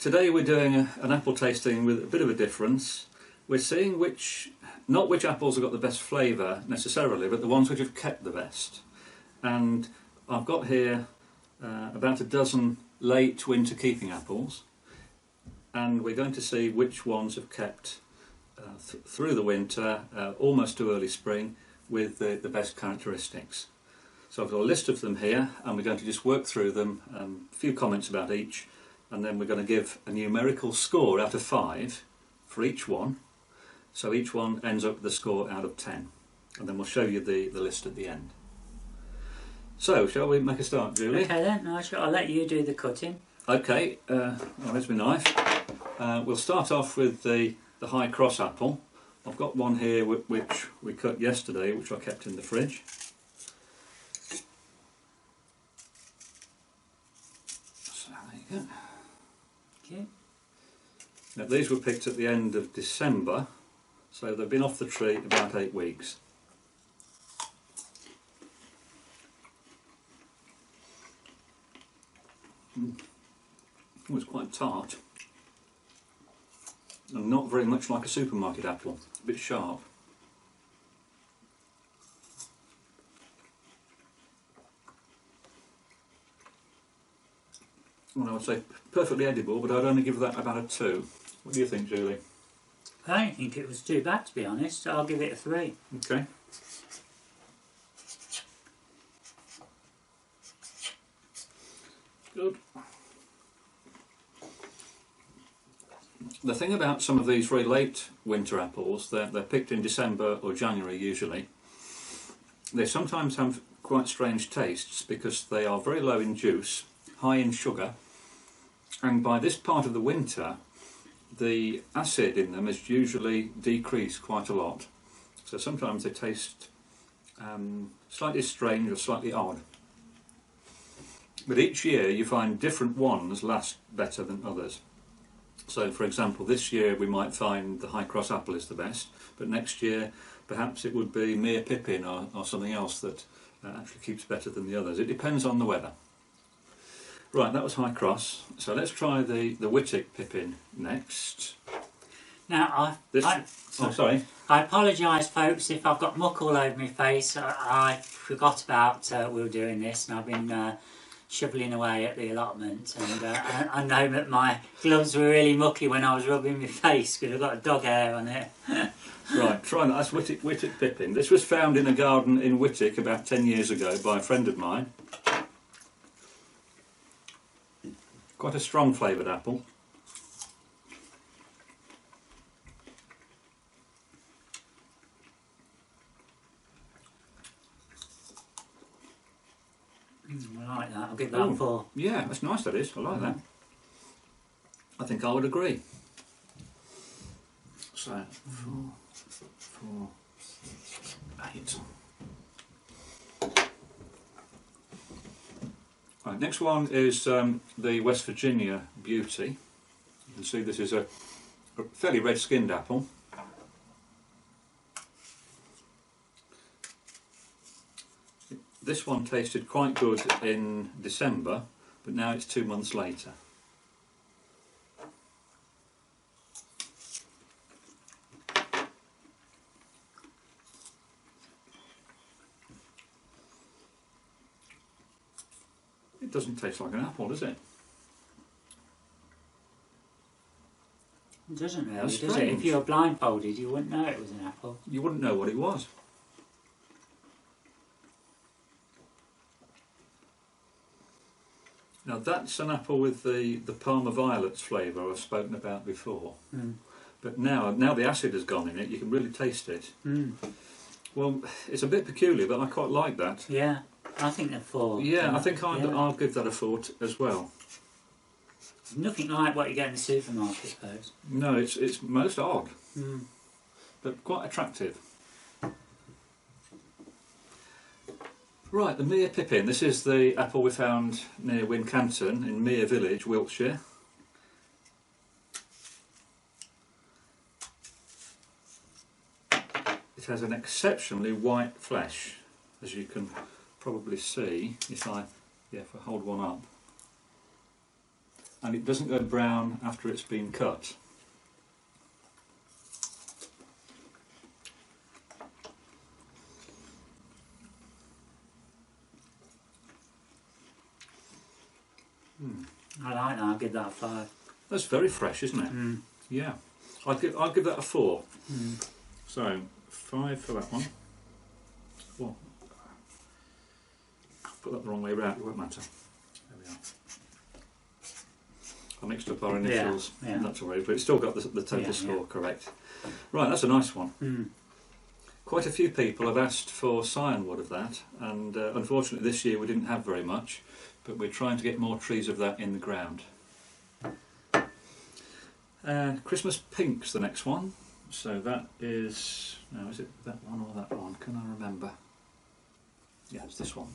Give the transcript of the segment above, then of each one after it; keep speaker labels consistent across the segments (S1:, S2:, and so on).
S1: Today we're doing an apple tasting with a bit of a difference. We're seeing not which apples have got the best flavour necessarily, but the ones which have kept the best. And I've got here about a dozen late winter keeping apples, and we're going to see which ones have kept through the winter, almost to early spring, with the best characteristics. So I've got a list of them here, and we're going to just work through them, a few comments about each, and then we're going to give a numerical score out of 5 for each one. So each one ends up with a score out of 10, and then we'll show you the list at the end. So, shall we make a start, Julie?
S2: Okay then, I'll let you do the cutting.
S1: Okay, well, there's my knife. We'll start off with the high cross apple. I've got one here which we cut yesterday, which I kept in the fridge. So there you go.
S2: Okay.
S1: Now these were picked at the end of December, so they've been off the tree about 8 weeks. Oh, it's quite tart and not very much like a supermarket apple, a bit sharp. Well, I would say perfectly edible, but I'd only give that about a 2. What do you think, Julie?
S2: I don't think it was too bad, to be honest. I'll give it a 3.
S1: Okay. Good. The thing about some of these very late winter apples, they're picked in December or January usually. They sometimes have quite strange tastes because they are very low in juice, high in sugar, and by this part of the winter the acid in them is usually decreased quite a lot. So sometimes they taste slightly strange or slightly odd. But each year you find different ones last better than others. So for example, this year we might find the high cross apple is the best, but next year perhaps it would be Wittek Pippin or something else that actually keeps better than the others. It depends on the weather. Right, that was high cross. So let's try the Wittek Pippin next.
S2: Now,
S1: sorry.
S2: I apologise, folks, if I've got muck all over my face. I forgot about we were doing this, and I've been shoveling away at the allotment, and I know that my gloves were really mucky when I was rubbing my face because I've got a dog hair on it.
S1: Right, try that. That's Wittek Pippin. This was found in a garden in Wittek about 10 years ago by a friend of mine. Quite a strong flavoured apple.
S2: I like that. I'll give that a 4.
S1: Yeah, that's nice, that is. I like that. I think I would agree. So, 4, 8. Right, next one is the West Virginia Beauty. You can see this is a fairly red-skinned apple. This one tasted quite good in December, but now it's 2 months later. It doesn't taste like an apple, does it?
S2: It doesn't really,
S1: That's
S2: does it? If you were blindfolded, you wouldn't know it was an apple.
S1: You wouldn't know what it was. Now that's an apple with the Parma Violets flavour I've spoken about before. But now the acid has gone in it, you can really taste it. Well, it's a bit peculiar, but I quite like that.
S2: Yeah, I think a 4.
S1: Yeah, I think I'll give that a 4 as well.
S2: Nothing like what you get in the supermarket, those.
S1: No, it's most odd, but quite attractive. Right, the Wittek Pippin. This is the apple we found near Wincanton in Mere Village, Wiltshire. It has an exceptionally white flesh, as you can probably see if I hold one up. and it doesn't go brown after it's been cut.
S2: I like that. I'll give that a 5.
S1: That's very fresh, isn't it?
S2: Mm.
S1: Yeah. I'd give that a 4.
S2: Mm.
S1: So 5 for that one. Well, put that the wrong way around, it won't matter. There we are. I mixed up our initials,
S2: Yeah.
S1: that's all right, but it's still got the total
S2: Yeah,
S1: score correct. Right, that's a nice one.
S2: Mm.
S1: Quite a few people have asked for cyanwood of that, and unfortunately this year we didn't have very much, but we're trying to get more trees of that in the ground. Christmas Pink's the next one. So that is, now is it that one or that one? Can I remember? Yeah, it's this one.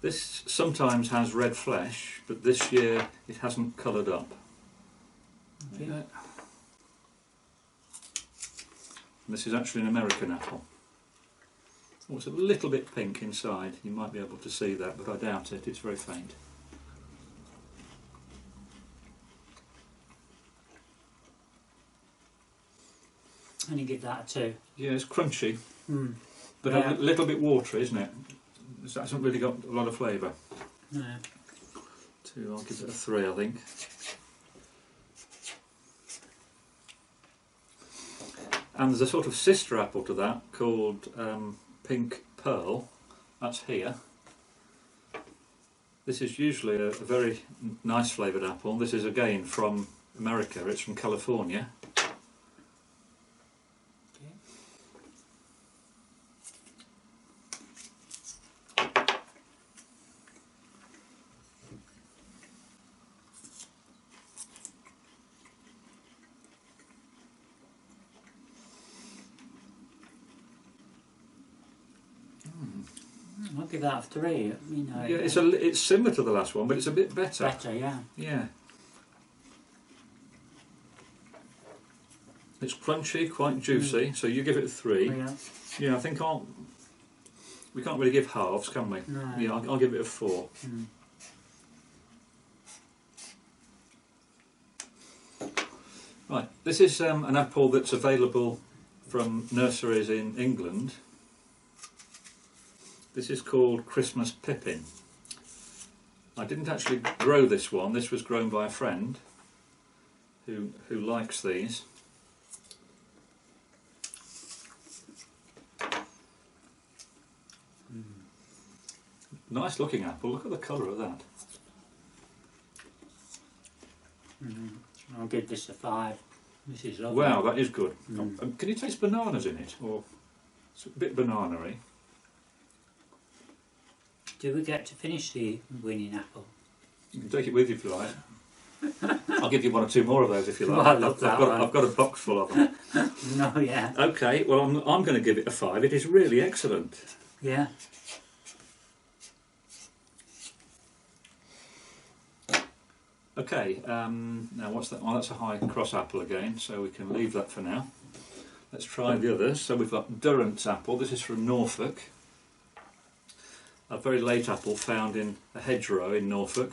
S1: This sometimes has red flesh, but this year it hasn't coloured up.
S2: Okay.
S1: And this is actually an American apple. Oh, it's a little bit pink inside. You might be able to see that, but I doubt it. It's very faint.
S2: And you give that a 2.
S1: Yeah, it's crunchy, but
S2: Yeah.
S1: a little bit watery, isn't it? It hasn't really got a lot of flavour.
S2: No.
S1: 2, I'll give it a 3, I think. And there's a sort of sister apple to that called Pink Pearl. That's here. This is usually a very nice flavoured apple. This is again from America. It's from California.
S2: I'll give that a 3. You know,
S1: Yeah, it's similar to the last one, but it's a bit better.
S2: better, yeah.
S1: Yeah. It's crunchy, quite juicy. So you give it a 3.
S2: Yeah.
S1: Yeah, I think we can't really give halves, can we?
S2: No.
S1: Yeah, I'll give it a 4.
S2: Mm.
S1: Right, this is an apple that's available from nurseries in England. This is called Christmas Pippin. I didn't actually grow this one. This was grown by a friend who likes these. Nice looking apple. Look at the colour of that.
S2: I'll give this a 5. This is lovely.
S1: Wow, that is good.
S2: Mm.
S1: Can you taste bananas in it? Or it's a bit banana-y.
S2: Do we get to finish the winning apple?
S1: You can take it with you if you like. I'll give you 1 or 2 more of those if you like.
S2: Oh, I love that one.
S1: I've got a box full of them.
S2: No, yeah.
S1: Okay, well I'm going to give it a 5. It is really excellent.
S2: Yeah.
S1: Okay, now what's that? Oh, that's a high cross apple again, so we can leave that for now. Let's try the others. So we've got Durance apple. This is from Norfolk. A very late apple found in a hedgerow in Norfolk.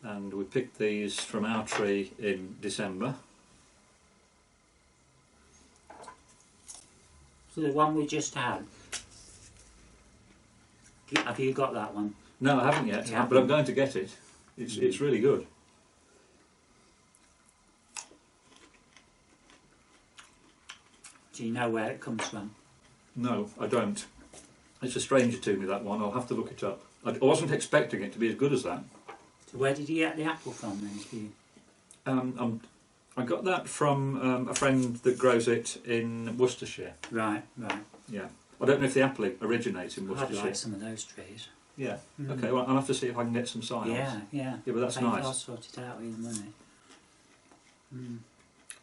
S1: And we picked these from our tree in December.
S2: So the one we just had. Have you got that one?
S1: No, I haven't yet,
S2: Yeah.
S1: but I'm going to get it. It's really good.
S2: Do you know where it comes from?
S1: No, I don't. It's a stranger to me, that one. I'll have to look it up. I wasn't expecting it to be as good as that.
S2: So where did you get the apple from then? If you...
S1: I got that from a friend that grows it in Worcestershire.
S2: Right, right.
S1: Yeah. I don't know if the apple originates in
S2: I'd
S1: Worcestershire.
S2: like some of those trees.
S1: Yeah.
S2: Mm.
S1: Okay, well, I'll have to see if I can get some sign-offs.
S2: Yeah, yeah.
S1: Yeah, but that's
S2: Maybe
S1: nice.
S2: I'll sort it out with the money. Mm.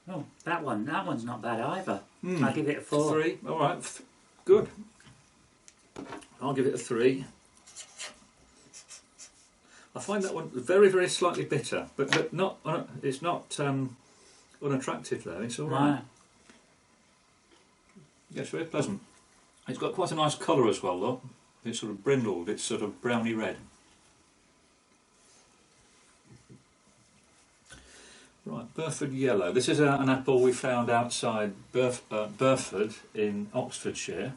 S2: Oh, that one's not bad either.
S1: Mm.
S2: I'll give it a 4.
S1: 3. All right. Good. I'll give it a 3. I find that one very, very slightly bitter, but not. It's not unattractive though. It's all right. Yeah, it's very pleasant. It's got quite a nice colour as well, though. It's sort of brindled. It's sort of browny red. Right, Burford Yellow. This is an apple we found outside Burford in Oxfordshire,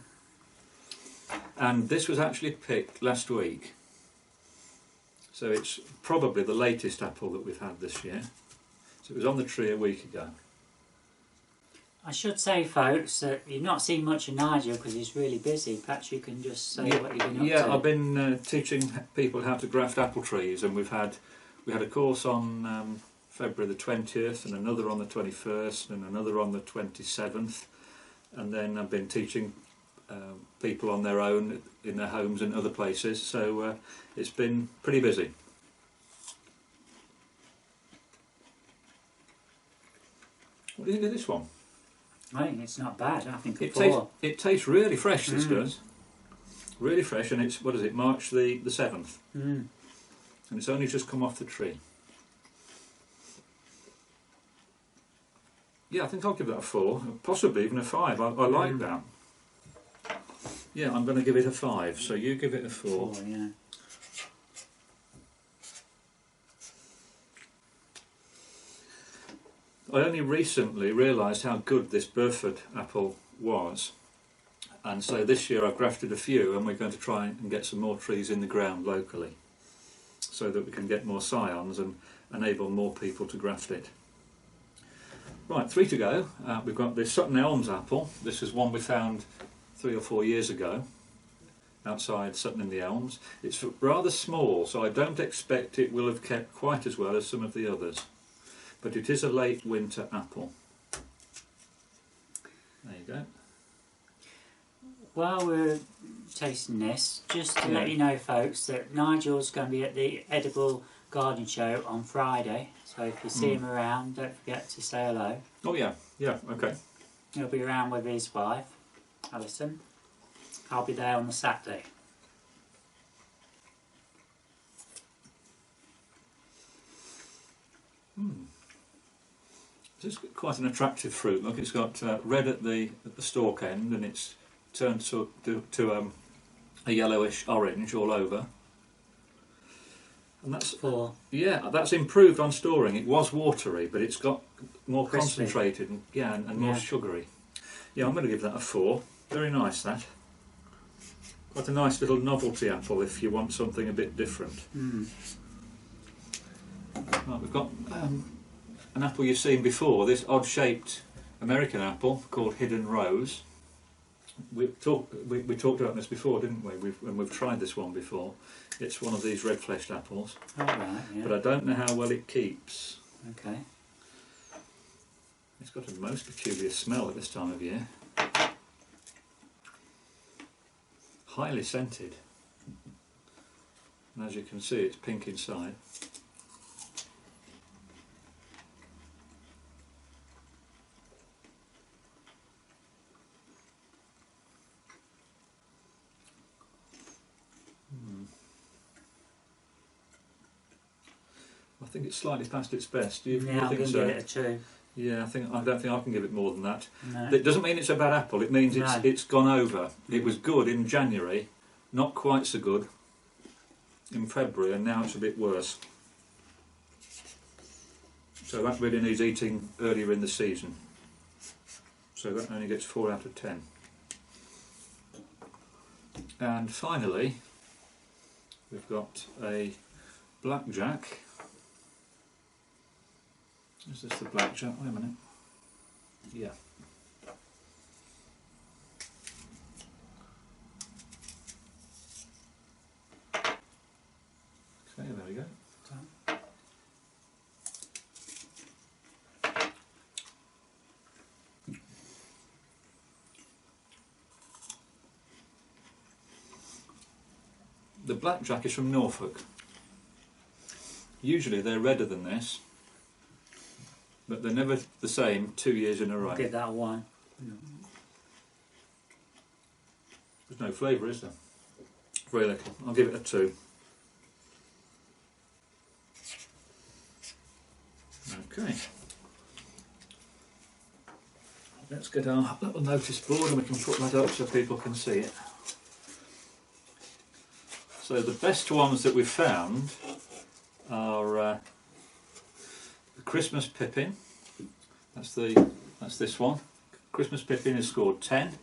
S1: and this was actually picked last week. So it's probably the latest apple that we've had this year. So it was on the tree a week ago.
S2: I should say, folks, that you've not seen much of Nigel because he's really busy. Perhaps you can just say what you've been up to.
S1: Yeah, I've been teaching people how to graft apple trees, and we had a course on February the 20th, and another on the 21st, and another on the 27th, and then I've been teaching people on their own in their homes and other places. So it's been pretty busy. What do you think of this one?
S2: I think it's not bad. I think
S1: it tastes really fresh. This does, really fresh, and it's, what is it, March the 7th, and it's only just come off the tree. Yeah, I think I'll give that a 4, possibly even a 5. I like that. Yeah, I'm going to give it a 5. So you give it a 4.
S2: 4, yeah.
S1: I only recently realised how good this Burford apple was, and so this year I've grafted a few, and we're going to try and get some more trees in the ground locally so that we can get more scions and enable more people to graft it. Right, 3 to go. We've got this Sutton Elms apple. This is one we found 3 or 4 years ago outside Sutton in the Elms. It's rather small, so I don't expect it will have kept quite as well as some of the others. But it is a late winter apple. There you go.
S2: While we're tasting this, just to let you know, folks, that Nigel's going to be at the Edible Garden Show on Friday. So if you see him around, don't forget to say hello.
S1: Oh yeah, okay.
S2: He'll be around with his wife, Alison. I'll be there on the Saturday.
S1: This is quite an attractive fruit. Look, it's got red at the stalk end, and it's turned to a yellowish orange all over. And that's
S2: 4.
S1: Yeah, that's improved on storing. It was watery, but it's got more
S2: Crispy.
S1: concentrated and more sugary. Yeah, I'm going to give that a 4. Very nice, that. Quite a nice little novelty apple if you want something a bit different. Right, we've got an apple you've seen before, this odd-shaped American apple called Hidden Rose. We talked about this before, didn't we? We've tried this one before. It's one of these red-fleshed apples.
S2: All right, yeah.
S1: But I don't know how well it keeps.
S2: Okay.
S1: It's got a most peculiar smell at this time of year. Highly scented. And as you can see, it's pink inside. I think it's slightly past its best. Do you
S2: Yeah, I'm
S1: think
S2: going to
S1: so?
S2: give it a 2.
S1: Yeah, I don't think I can give it more than that.
S2: No.
S1: It doesn't mean it's a bad apple. It means
S2: No.
S1: it's gone over. It was good in January, not quite so good in February, and now it's a bit worse. So that really needs eating earlier in the season. So that only gets 4 out of 10. And finally, we've got a blackjack. Is this the blackjack? Wait a minute. Yeah. Okay, there we go. The blackjack is from Norfolk. Usually they're redder than this, but they're never the same 2 years in a row.
S2: I'll give that a 1.
S1: There's no flavour, is there? Very little. I'll give it a 2. Okay. Let's get our little notice board and we can put that up so people can see it. So the best ones that we've found are Christmas Pippin. That's this one. Christmas Pippin has scored 10.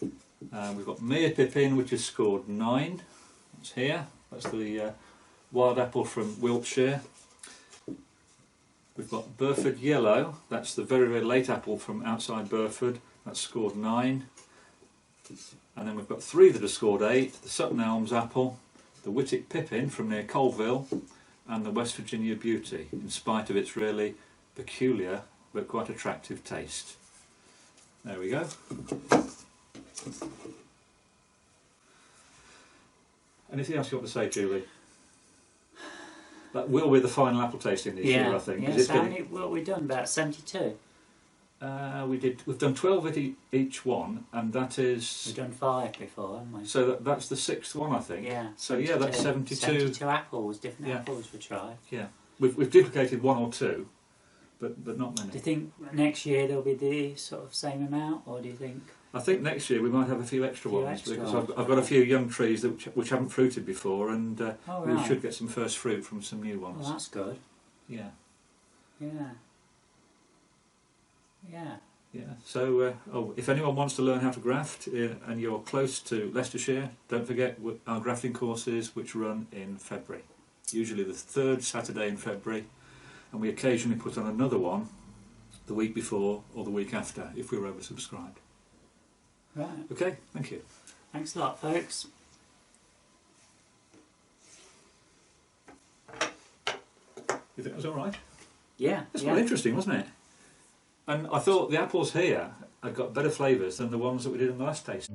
S1: We've got Mere Pippin, which has scored 9. That's here. That's the wild apple from Wiltshire. We've got Burford Yellow. That's the very, very late apple from outside Burford. That's scored 9. And then we've got 3 that have scored 8. The Sutton Elms apple, the Wittek Pippin from near Colville, and the West Virginia Beauty, in spite of its really peculiar but quite attractive taste. There we go. Anything else you want to say, Julie? That will be the final apple tasting this year, I think.
S2: Yeah, so what have we done? About 72?
S1: We've done 12 at each one, and that is...
S2: We've done 5 before, haven't we?
S1: So that's the 6th one, I think.
S2: Yeah.
S1: So yeah, that's 72.
S2: 72 apples, different apples we tried.
S1: Yeah. We've duplicated 1 or 2, but not many.
S2: Do you think next year there'll be the sort of same amount, or do you think...
S1: I think next year we might have a few extra ones, because I've got a few young trees which haven't fruited before, and we should get some first fruit from some new ones.
S2: Well, that's good.
S1: Yeah.
S2: Yeah. Yeah.
S1: Yeah. So, if anyone wants to learn how to graft and you're close to Leicestershire, don't forget our grafting courses, which run in February. Usually the 3rd Saturday in February, and we occasionally put on another one the week before or the week after if we're oversubscribed.
S2: Right.
S1: Okay, thank you.
S2: Thanks a lot, folks.
S1: You think that was alright?
S2: Yeah.
S1: That's quite interesting, wasn't it? And I thought the apples here have got better flavours than the ones that we did in the last taste.